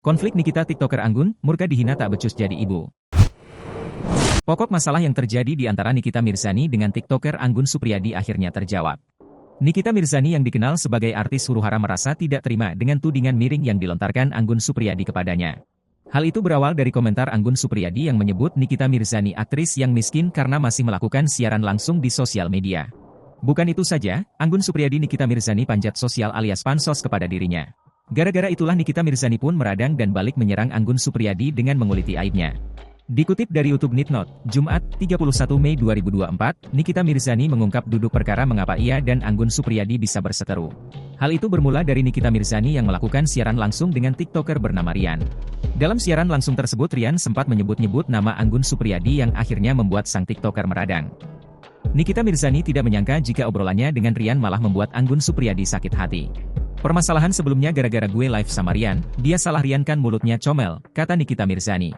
Konflik Nikita TikToker Anggun, murka dihina tak becus jadi ibu. Pokok masalah yang terjadi di antara Nikita Mirzani dengan TikToker Anggun Supriyadi akhirnya terjawab. Nikita Mirzani yang dikenal sebagai artis huru-hara merasa tidak terima dengan tudingan miring yang dilontarkan Anggun Supriyadi kepadanya. Hal itu berawal dari komentar Anggun Supriyadi yang menyebut Nikita Mirzani aktris yang miskin karena masih melakukan siaran langsung di sosial media. Bukan itu saja, Anggun Supriyadi Nikita Mirzani panjat sosial alias pansos kepada dirinya. Gara-gara itulah Nikita Mirzani pun meradang dan balik menyerang Anggun Supriyadi dengan menguliti aibnya. Dikutip dari YouTube Nitnot, Jumat, 31 Mei 2024, Nikita Mirzani mengungkap duduk perkara mengapa ia dan Anggun Supriyadi bisa berseteru. Hal itu bermula dari Nikita Mirzani yang melakukan siaran langsung dengan TikToker bernama Rian. Dalam siaran langsung tersebut Rian sempat menyebut-nyebut nama Anggun Supriyadi yang akhirnya membuat sang TikToker meradang. Nikita Mirzani tidak menyangka jika obrolannya dengan Rian malah membuat Anggun Supriyadi sakit hati. Permasalahan sebelumnya gara-gara gue live sama Rian, dia salah Rian kan mulutnya comel, kata Nikita Mirzani.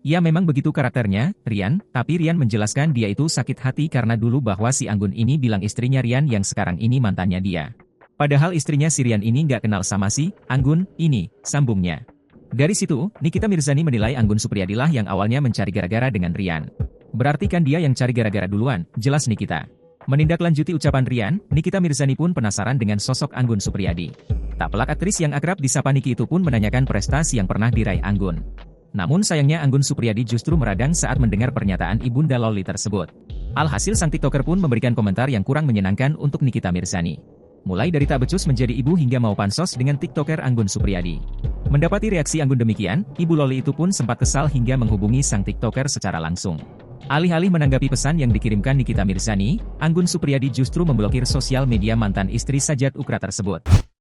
Ya memang begitu karakternya, Rian, tapi Rian menjelaskan dia itu sakit hati karena dulu bahwa si Anggun ini bilang istrinya Rian yang sekarang ini mantannya dia. Padahal istrinya si Rian ini nggak kenal sama si Anggun ini, sambungnya. Dari situ, Nikita Mirzani menilai Anggun Supriyadi lah yang awalnya mencari gara-gara dengan Rian. Berarti kan dia yang cari gara-gara duluan, jelas Nikita. Menindaklanjuti ucapan Rian, Nikita Mirzani pun penasaran dengan sosok Anggun Supriyadi. Tak pelak aktris yang akrab disapa Niki itu pun menanyakan prestasi yang pernah diraih Anggun. Namun sayangnya Anggun Supriyadi justru meradang saat mendengar pernyataan ibunda Loli tersebut. Alhasil sang TikToker pun memberikan komentar yang kurang menyenangkan untuk Nikita Mirzani. Mulai dari tak becus menjadi ibu hingga mau pansos dengan TikToker Anggun Supriyadi. Mendapati reaksi Anggun demikian, ibu Loli itu pun sempat kesal hingga menghubungi sang TikToker secara langsung. Alih-alih menanggapi pesan yang dikirimkan Nikita Mirzani, Anggun Supriyadi justru memblokir sosial media mantan istri Sajat Ukra tersebut.